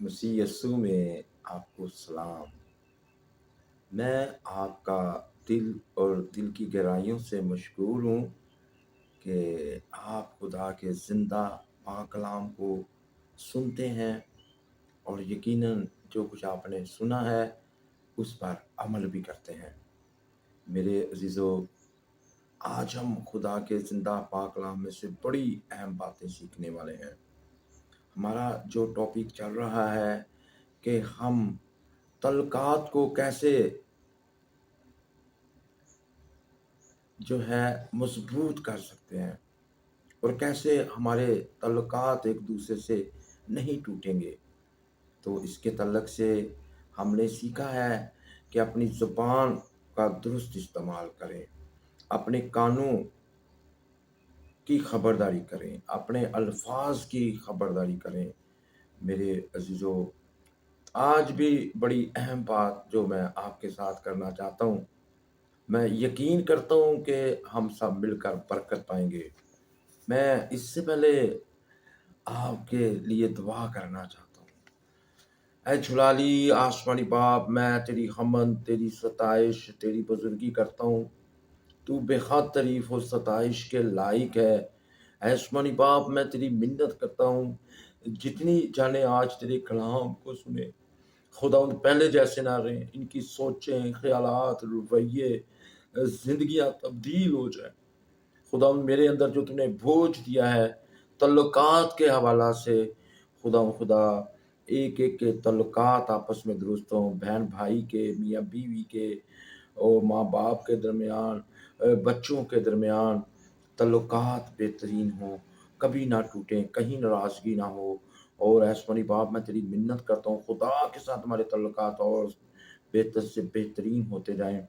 मसीह यस्सु में आपको सलाम। मैं आपका दिल और दिल की गहराइयों से मशकूर हूँ कि आप खुदा के ज़िंदा पाक कलाम को सुनते हैं और यकीनन जो कुछ आपने सुना है उस पर अमल भी करते हैं। मेरे अज़ीज़ों, आज हम खुदा के ज़िंदा पाक कलाम में से बड़ी अहम बातें सीखने वाले हैं। हमारा जो टॉपिक चल रहा है कि हम तल्क़ात को कैसे जो है मजबूत कर सकते हैं और कैसे हमारे तल्लुकात एक दूसरे से नहीं टूटेंगे। तो इसके तल्लक से हमने सीखा है कि अपनी ज़ुबान का दुरुस्त इस्तेमाल करें, अपने कानों की खबरदारी करें, अपने अल्फाज की खबरदारी करें। मेरे अजीज़ों, आज भी बड़ी अहम बात जो मैं आपके साथ करना चाहता हूँ, मैं यकीन करता हूँ कि हम सब मिलकर बरकत पाएंगे। मैं इससे पहले आपके लिए दुआ करना चाहता हूँ। ऐ झुलाली आसमानी बाप, मैं तेरी हमद, तेरी सताइश, तेरी बुजुर्गी करता हूँ। तू बेहद तारीफ और सताइश के लायक है। ऐ आसमानी बाप, मैं तेरी मिन्नत करता हूँ, जितनी जाने आज तेरे कलाम को सुने खुदा उन पहले जैसे ना रहें, इनकी सोचें, ख्यालात, रवैये, जिंदगियां तब्दील हो जाए। खुदा मेरे अंदर जो तूने बोझ दिया है तल्लुकात के हवाला से, खुदा एक एक के तल्लुकात आपस में दुरुस्त हों, बहन भाई के, मियाँ बीवी के और माँ बाप के दरमियान, बच्चों के दरमियान तल्लुकात बेहतरीन हों, कभी ना टूटें, कहीं नाराज़गी ना हो। और ऐसमनी बाप, मैं तेरी मिन्नत करता हूँ खुदा के साथ हमारे तल्लुकात और बेहतर से बेहतरीन होते जाएं।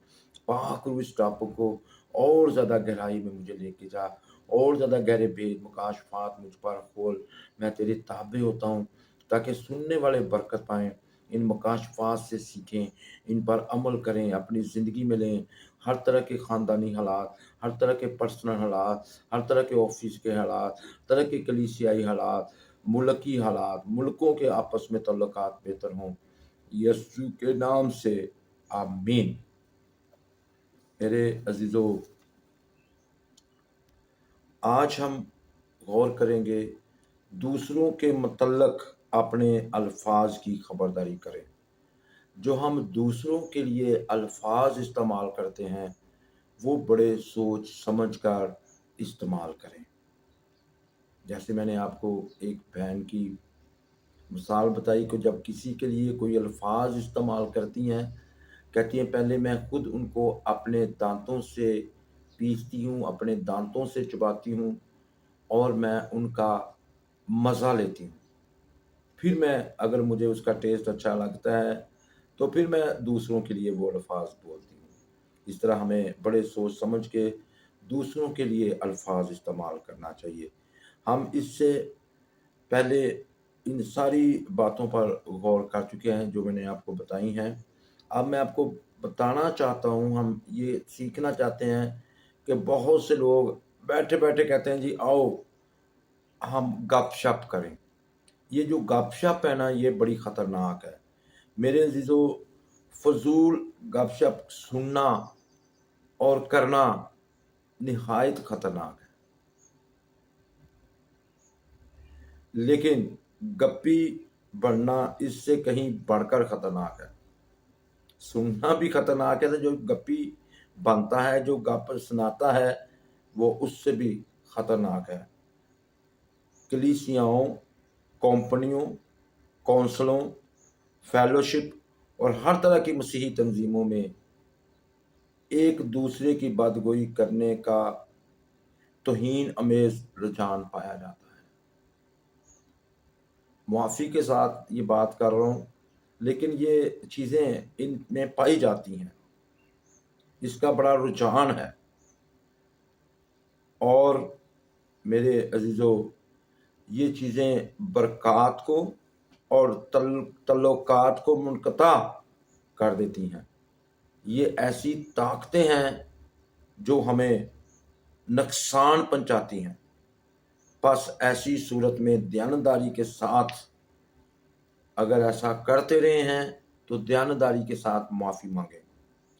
पाक रूह इस टापू को और ज़्यादा गहराई में मुझे लेके जा, और ज़्यादा गहरे भेद मुकाशफात मुझ पर खोल। मैं तेरे ताबे होता हूँ ताकि सुनने वाले बरकत पाएँ, इन मुकाशफात से सीखें, इन पर अमल करें, अपनी ज़िंदगी में लें। हर तरह के ख़ानदानी हालात, हर तरह के पर्सनल हालात, हर तरह के ऑफिस के हालात, तरह के कलीसियाई हालात, मुल्की हालात, मुल्कों के आपस में तल्लुकात बेहतर हों। यीशु के नाम से आमीन। मेरे अजीज़ों, आज हम गौर करेंगे दूसरों के मतलब अपने अल्फाज की खबरदारी करें। जो हम दूसरों के लिए अल्फाज इस्तेमाल करते हैं वो बड़े सोच समझ कर इस्तेमाल करें। जैसे मैंने आपको एक बहन की मिसाल बताई कि जब किसी के लिए कोई अल्फाज इस्तेमाल करती हैं, कहती हैं पहले मैं खुद उनको अपने दांतों से पीसती हूँ, अपने दांतों से चबाती हूँ और मैं उनका मज़ा लेती हूँ। फिर मैं अगर मुझे उसका टेस्ट अच्छा लगता है तो फिर मैं दूसरों के लिए वो अल्फाज बोलती हूँ। इस तरह हमें बड़े सोच समझ के दूसरों के लिए अल्फाज इस्तेमाल करना चाहिए। हम इससे पहले इन सारी बातों पर गौर कर चुके हैं जो मैंने आपको बताई हैं। अब मैं आपको बताना चाहता हूँ, हम ये सीखना चाहते हैं कि बहुत से लोग बैठे-बैठे कहते हैं जी आओ हम गपशप करें। ये जो गपशप है ना, ये बड़ी ख़तरनाक है। मेरे अज़ीज़ों, फ़ज़ूल गपशप सुनना और करना निहायत ख़तरनाक है। लेकिन गप्पी बनना इससे कहीं बढ़कर ख़तरनाक है। सुनना भी ख़तरनाक है, तो जो गप्पी बनता है, जो गप सुनाता है, वो उससे भी ख़तरनाक है। कलीसियाओं, कंपनियों, कौंसलों, फेलोशिप और हर तरह की मसीही तंजीमों में एक दूसरे की बदगोई करने का तौहीन अमेज़ रुझान पाया जाता है। मुआफ़ी के साथ ये बात कर रहा हूँ, लेकिन ये चीज़ें इनमें पाई जाती हैं, इसका बड़ा रुझान है। और मेरे अज़ीज़ों, ये चीज़ें बरक़ात को और तल्लुकात को मुनक़ता कर देती हैं। ये ऐसी ताकतें हैं जो हमें नुकसान पहुँचाती हैं। बस ऐसी सूरत में दयानतदारी के साथ اگر ایسا کرتے رہے ہیں تو دیانتداری کے ساتھ معافی مانگیں،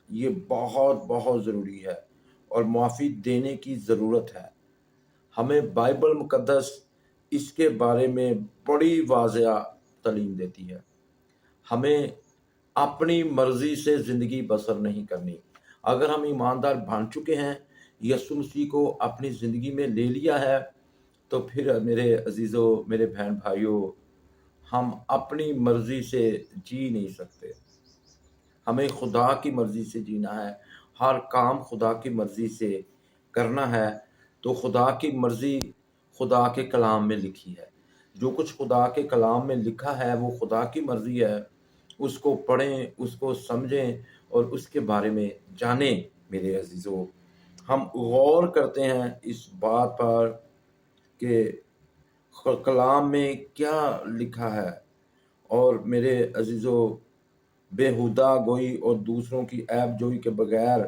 یہ بہت بہت ضروری ہے اور معافی دینے کی ضرورت ہے۔ ہمیں بائبل مقدس اس کے بارے میں بڑی واضح تعلیم دیتی ہے۔ ہمیں اپنی مرضی سے زندگی بسر نہیں کرنی۔ اگر ہم ایماندار بن چکے ہیں، یسوع مسیح کو اپنی زندگی میں لے لیا ہے، تو پھر میرے عزیزو، میرے بہن بھائیوں، ہم اپنی مرضی سے جی نہیں سکتے۔ ہمیں خدا کی مرضی سے جینا ہے، ہر کام خدا کی مرضی سے کرنا ہے۔ تو خدا کی مرضی خدا کے کلام میں لکھی ہے۔ جو کچھ خدا کے کلام میں لکھا ہے وہ خدا کی مرضی ہے۔ اس کو پڑھیں، اس کو سمجھیں اور اس کے بارے میں جانیں۔ میرے عزیزو، ہم غور کرتے ہیں اس بات پر کہ کلام میں کیا لکھا ہے، اور میرے عزیزو، بےہودہ گوئی اور دوسروں کی عیب جوئی کے بغیر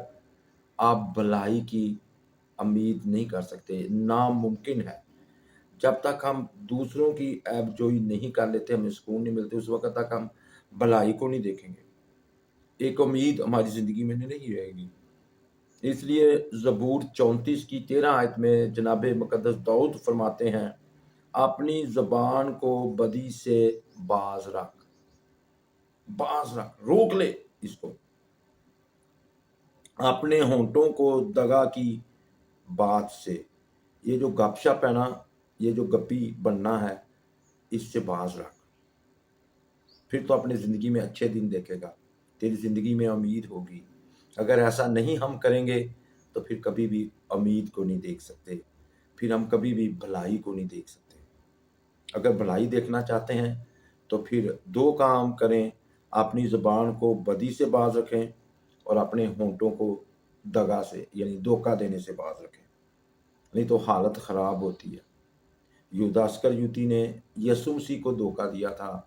آپ بھلائی کی امید نہیں کر سکتے، ناممکن ہے۔ جب تک ہم دوسروں کی عیب جوئی نہیں کر لیتے، ہمیں سکون نہیں ملتے، اس وقت تک ہم بھلائی کو نہیں دیکھیں گے، ایک امید ہماری زندگی میں نہیں رہے گی۔ اس لیے زبور 34 کی 13 آیت میں جناب مقدس داؤد فرماتے ہیں، اپنی زبان کو بدی سے باز رکھ، روک لے اس کو، اپنے ہونٹوں کو دغا کی بات سے، یہ جو گپ شپ ہے نا، یہ جو گپی بننا ہے، اس سے باز رکھ۔ پھر تو اپنی زندگی میں اچھے دن دیکھے گا، تیری زندگی میں امید ہوگی۔ اگر ایسا نہیں ہم کریں گے تو پھر کبھی بھی امید کو نہیں دیکھ سکتے، پھر ہم کبھی بھی بھلائی کو نہیں دیکھ سکتے۔ اگر بھلائی دیکھنا چاہتے ہیں تو پھر دو کام کریں، اپنی زبان کو بدی سے باز رکھیں اور اپنے ہونٹوں کو دغا سے یعنی دھوکہ دینے سے باز رکھیں، نہیں تو حالت خراب ہوتی ہے۔ یہودا اسکریوتی نے یسوع مسیح کو دھوکہ دیا تھا،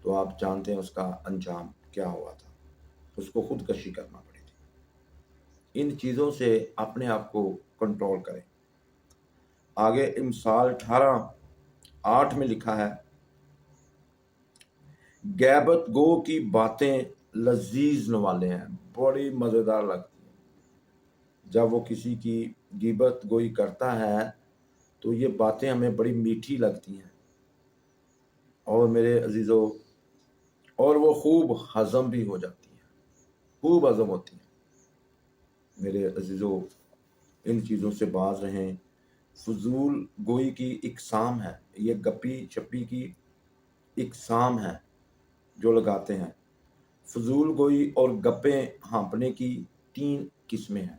تو آپ جانتے ہیں اس کا انجام کیا ہوا تھا، اس کو خودکشی کرنا پڑی تھی۔ ان چیزوں سے اپنے آپ کو کنٹرول کریں۔ آگے امثال 18:8 میں لکھا ہے، غیبت گو کی باتیں لذیذ نوالے ہیں، بڑی مزیدار لگتی ہیں۔ جب وہ کسی کی غیبت گوئی کرتا ہے تو یہ باتیں ہمیں بڑی میٹھی لگتی ہیں، اور میرے عزیزو، اور وہ خوب ہضم بھی ہو جاتی ہیں، خوب ہضم ہوتی ہیں۔ میرے عزیزو، ان چیزوں سے باز رہیں۔ فضول گوئی کی اقسام ہے، یہ گپی چپی کی اقسام ہے جو لگاتے ہیں۔ فضول گوئی اور گپیں ہانپنے کی 3 قسمیں ہیں۔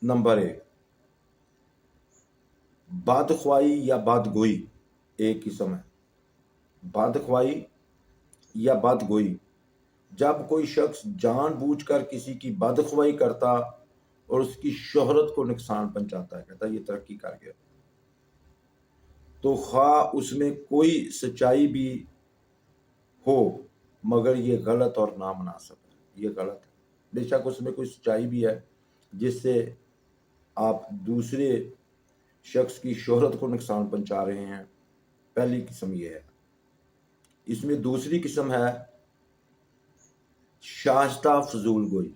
نمبر 1، بدخوائی یا بدگوئی ایک قسم ہے۔ بدخوائی یا بدگوئی، جب کوئی شخص جان بوجھ کر کسی کی بدخوائی کرتا اور اس کی شہرت کو نقصان پہنچاتا ہے، کہتا ہے یہ ترقی کر گیا، تو خواہ اس میں کوئی سچائی بھی ہو مگر یہ غلط اور نامناسب ہے، یہ غلط ہے۔ بے شک اس میں کوئی سچائی بھی ہے جس سے آپ دوسرے شخص کی شہرت کو نقصان پہنچا رہے ہیں، پہلی قسم یہ ہے۔ اس میں دوسری قسم ہے شائستہ فضول گوئی۔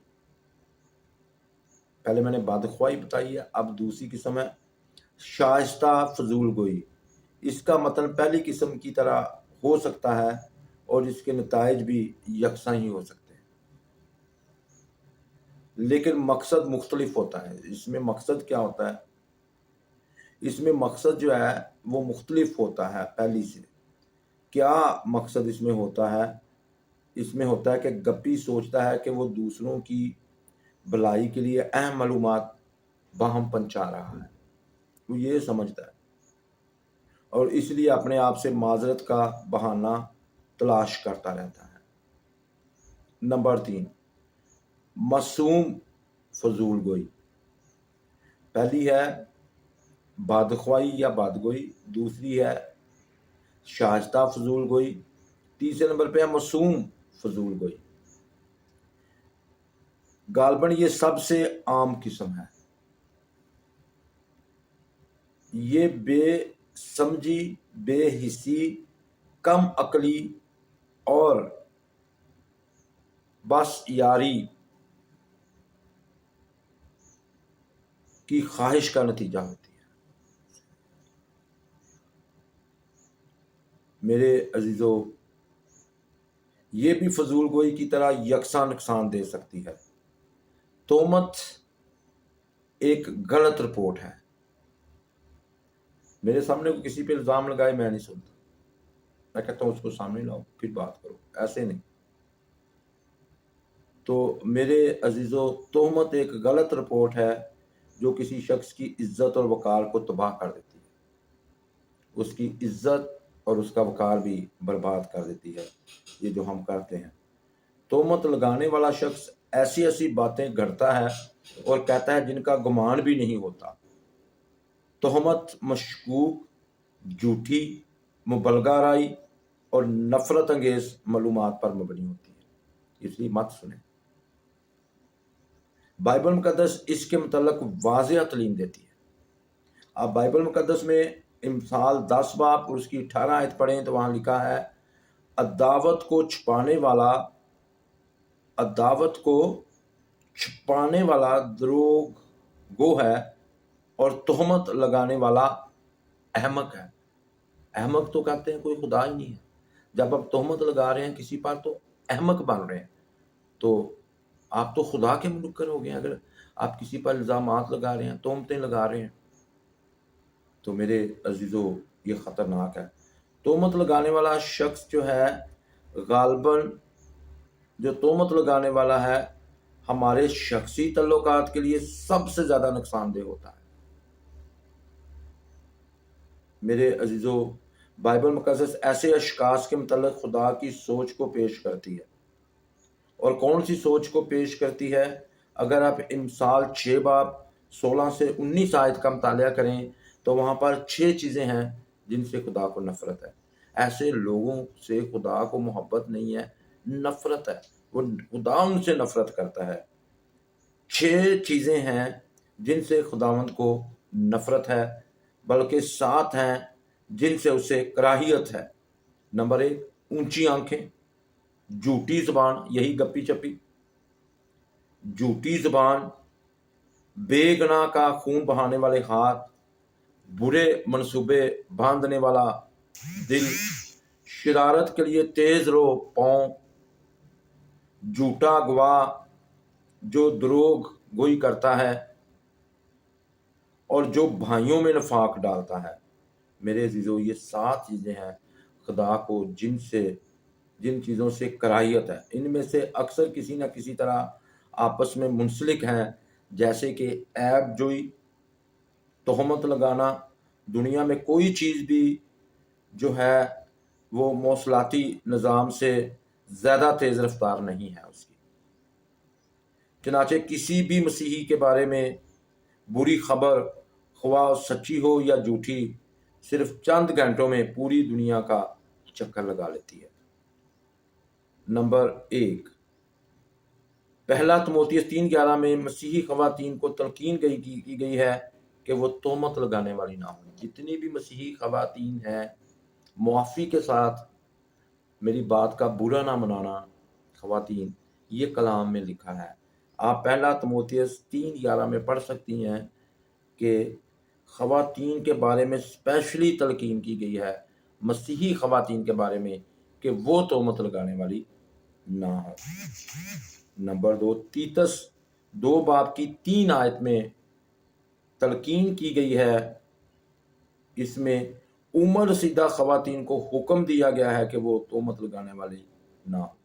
پہلے میں نے بدخوائی بتائی ہے، اب دوسری قسم ہے شائستہ فضول گوئی۔ اس کا مطلب پہلی قسم کی طرح ہو سکتا ہے اور اس کے نتائج بھی یکساں ہی ہو سکتے ہیں، لیکن مقصد مختلف ہوتا ہے۔ اس میں مقصد کیا ہوتا ہے؟ اس میں مقصد جو ہے وہ مختلف ہوتا ہے پہلی سے۔ کیا مقصد اس میں ہوتا ہے؟ اس میں ہوتا ہے کہ گپی سوچتا ہے کہ وہ دوسروں کی بھلائی کے لیے اہم معلومات باہم پہنچا رہا ہے، وہ یہ سمجھتا ہے، اور اس لیے اپنے آپ سے معذرت کا بہانہ تلاش کرتا رہتا ہے۔ نمبر 3، معصوم فضول گوئی۔ پہلی ہے بدخوائی یا بدگوئی، دوسری ہے شائستہ فضول گوئی، تیسرے نمبر پہ ہے معصوم فضول گوئی۔ غالباً یہ سب سے عام قسم ہے۔ یہ بے سمجھی، بے حسی कम अकली और बस यारी की ख्वाहिश का नतीजा होती है। मेरे अजीजों, ये भी फजूल गोई की तरह यकसा नुकसान दे सकती है। तोहमत एक गलत रिपोर्ट है। मेरे सामने को किसी पे इल्ज़ाम लगाए, मैं नहीं सुनता। मैं कहता हूँ उसको सामने लाओ फिर बात करो, ऐसे नहीं। तो मेरे अजीज़ों, तोहमत एक गलत रिपोर्ट है जो किसी शख्स की इज्जत और वकार को तबाह कर देती है, उसकी इज्जत और उसका वकार भी बर्बाद कर देती है। ये जो हम करते हैं, तोहमत लगाने वाला शख्स ऐसी ऐसी बातें गढ़ता है और कहता है जिनका गुमान भी नहीं होता। तोहमत मशकूक, झूठी, मुबलगाराई और नफरत अंगेज मालूमात पर मबनी होती है, इसलिए मत सुने। बाइबल मुकद्दस इसके मुतल्लिक वाज़ेह तालीम देती है। आप बाइबल मुकद्दस में इमसाल 10 बाब और उसकी 18 आयत पढ़ें तो वहाँ लिखा है, अदावत को छुपाने वाला द्रोग गो है और तोहमत लगाने वाला अहमक है। अहमक तो कहते हैं कोई खुदा ही नहीं है। जब आप तोहमत लगा रहे हैं किसी पर तो अहमक बन रहे हैं, तो आप तो खुदा के मुनक्कर हो गए। अगर आप किसी पर इल्ज़ामात लगा रहे हैं, तोहमतें लगा रहे हैं, तो मेरे अजीज़ों ये ख़तरनाक है। तोहमत लगाने वाला शख्स जो है, गालबन जो तोहमत लगाने वाला है, हमारे शख्सी तल्लुकात के लिए सबसे ज़्यादा नुकसानदेह होता है। मेरे अजीज़ों, बाइबल मुकद्दस ऐसे अशखास के मुतल्लिक़ खुदा की सोच को पेश करती है। और कौन सी सोच को पेश करती है? अगर आप इमसाल 6 बाब 16 से 19 आयत का मुतालिया करें तो वहाँ पर 6 चीज़ें हैं जिनसे खुदा को नफ़रत है। ऐसे लोगों से खुदा को मोहब्बत नहीं है, नफ़रत है। वो खुदा उनसे नफ़रत करता है। 6 चीज़ें हैं जिनसे खुदावंद को नफ़रत है, बल्कि 7 हैं जिनसे उसे कराहियत है। नंबर 1, ऊंची आंखें, झूठी ज़बान, यही गप्पी चप्पी, झूठी ज़बान, बेगुनाह का खून बहाने वाले हाथ, बुरे मंसूबे बांधने वाला दिल, शरारत के लिए तेज रो पाँव, झूठा गवाह जो द्रोग गोई करता है और जो भाइयों में नफाक डालता है। मेरे अजीज़ों, ये 7 चीज़ें हैं खुदा को जिन चीज़ों से कराहियत है। इनमें से अक्सर किसी न किसी तरह आपस में मुंसलिक हैं, जैसे कि ऐब जोई, तोहमत लगाना। दुनिया में कोई चीज़ भी जो है वो मौसलाती निज़ाम से ज़्यादा तेज़ रफ्तार नहीं है उसकी। चनाचे किसी भी मसीही के बारे में बुरी खबर, ख्वाह सच्ची हो या झूठी, सिर्फ चंद घंटों में पूरी दुनिया का चक्कर लगा लेती है। नंबर 1, पहला तिमोथियुस 3:11 में मसीही ख़वातीन को तलकीन की गई है कि वो तोहमत लगाने वाली ना हो। जितनी भी मसीही ख़वातीन हैं, मुआफ़ी के साथ मेरी बात का बुरा ना मनाना ख़वातीन, ये कलाम में लिखा है। आप पहला तिमोथियुस 3:11 में पढ़ सकती हैं कि ख़वातीन के बारे में स्पेशली तलकीन की गई है, मसीही ख़वातीन के बारे में, कि वो तोहमत लगाने वाली ना हो। नंबर 2, तीतस 2 बाब की 3 आयत में तलकीन की गई है। इसमें उम्र रसीदा ख़वातीन को हुक्म दिया गया है कि वो तोहमत लगाने वाली ना हो।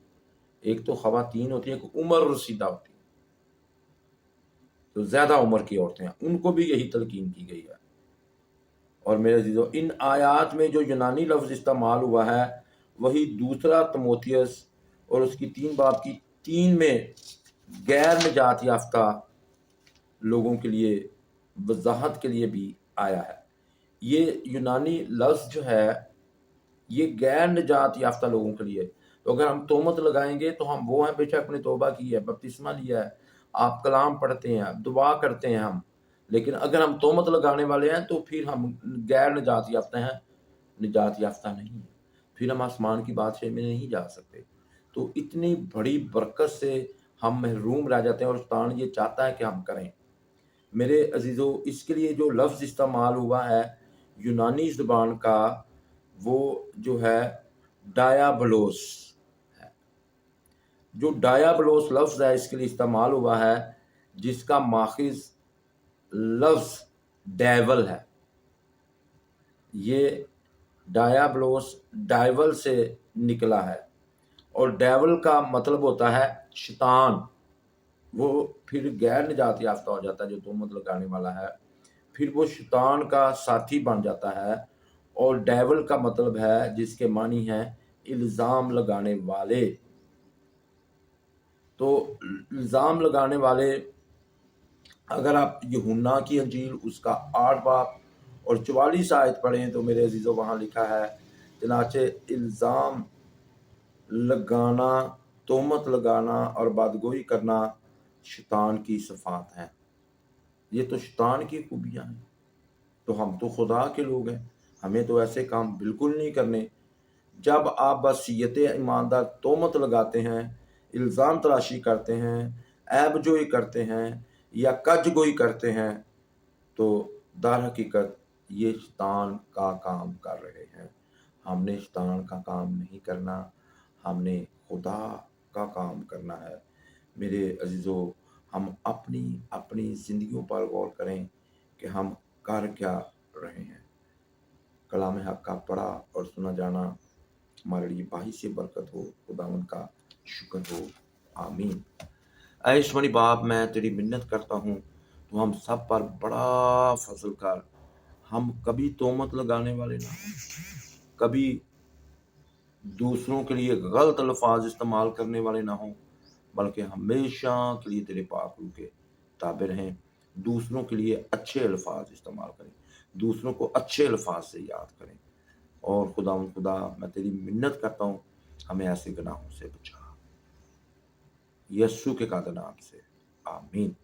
एक तो ख़वातीन होती है, एक उम्र रसीदा होती है, तो ज़्यादा उम्र की औरतें हैं, उनको भी यही तलकीन की गई है। और मेरे अजीज़ों, इन आयात में जो यूनानी लफ्ज़ इस्तेमाल हुआ है वही दूसरा तिमोथियुस और उसकी 3 बाब की 3 में गैर निजात याफ्ता लोगों के लिए वजाहत के लिए भी आया है। ये यूनानी लफ्ज़ जो है ये गैर निजात याफ्ता लोगों के लिए। तो अगर हम तोहमत लगाएंगे तो हम वो हैं, बेशक अपने तौबा की है, बपतिस्मा लिया है, आप कलाम पढ़ते हैं, दुआ करते हैं हम, लेकिन अगर हम तोहमत लगाने वाले हैं तो फिर हम गैर निजात याफ्ता हैं, निजात याफ्ता नहीं है। फिर हम आसमान की बादशाही में नहीं जा सकते। तो इतनी बड़ी बरकत से हम महरूम रह जाते हैं और शैतान ये चाहता है कि हम करें। मेरे अज़ीज़ों, इसके लिए जो लफ्ज़ इस्तेमाल हुआ है यूनानी ज़ुबान का, वो जो है डायाबलोस है। जो डायाबलोस लफ्ज़ है इसके लिए इस्तेमाल हुआ है, जिसका माखिज़ लफ्ज़ डेविल है। ये डायाबलोस डाइवल से निकला है और डेविल का मतलब होता है शैतान। वो फिर गैर निजात याफ्ता हो जाता है जो तोहमत लगाने वाला है, फिर वो शैतान का साथी बन जाता है। और डेविल का मतलब है, जिसके मानी है इल्ज़ाम लगाने वाले। तो इल्ज़ाम लगाने वाले, अगर आप यूहन्ना की अंजील उसका 8 बाब और 44 आयत पढ़ें तो मेरे अजीज़ों वहाँ लिखा है, चनाचे इल्ज़ाम लगाना, तोहमत लगाना और बदगोई करना शैतान की सिफात है। ये तो शैतान की खूबियाँ हैं। तो हम तो खुदा के लोग हैं, हमें तो ऐसे काम बिल्कुल नहीं करने। जब आप वसीयत ईमानदार तोहमत लगाते हैं, इल्ज़ाम तराशी करते हैं, ऐब-जोई करते हैं या कज-गोई करते हैं, तो दर हकीकत ये शैतान का काम कर रहे हैं। हमने शैतान का काम नहीं करना, हमने खुदा का काम करना है। मेरे अजीज़ों, हम अपनी अपनी ज़िंदगियों पर गौर करें कि हम कर क्या रहे हैं। कलाम हक का पढ़ा और सुना जाना हमारे लिए बाहिस बरकत हो। खुदावंद का शुक्र हो। आमीन। ऐ ईश्वरी बाप, मैं तेरी मिन्नत करता हूँ, तो हम सब पर बड़ा फजल कर। हम कभी तोहमत लगाने वाले ना हों, कभी दूसरों के लिए गलत अल्फाज इस्तेमाल करने वाले ना हों, बल्कि हमेशा के लिए तेरे पाक रूह के ताबे रहें। दूसरों के लिए अच्छे अल्फाज इस्तेमाल करें, दूसरों को अच्छे अल्फाज से याद करें। और खुदा, मैं तेरी मिन्नत करता हूँ, हमें ऐसे गुनाहों से बचा। यस्सु के कादर नाम से, आमीन।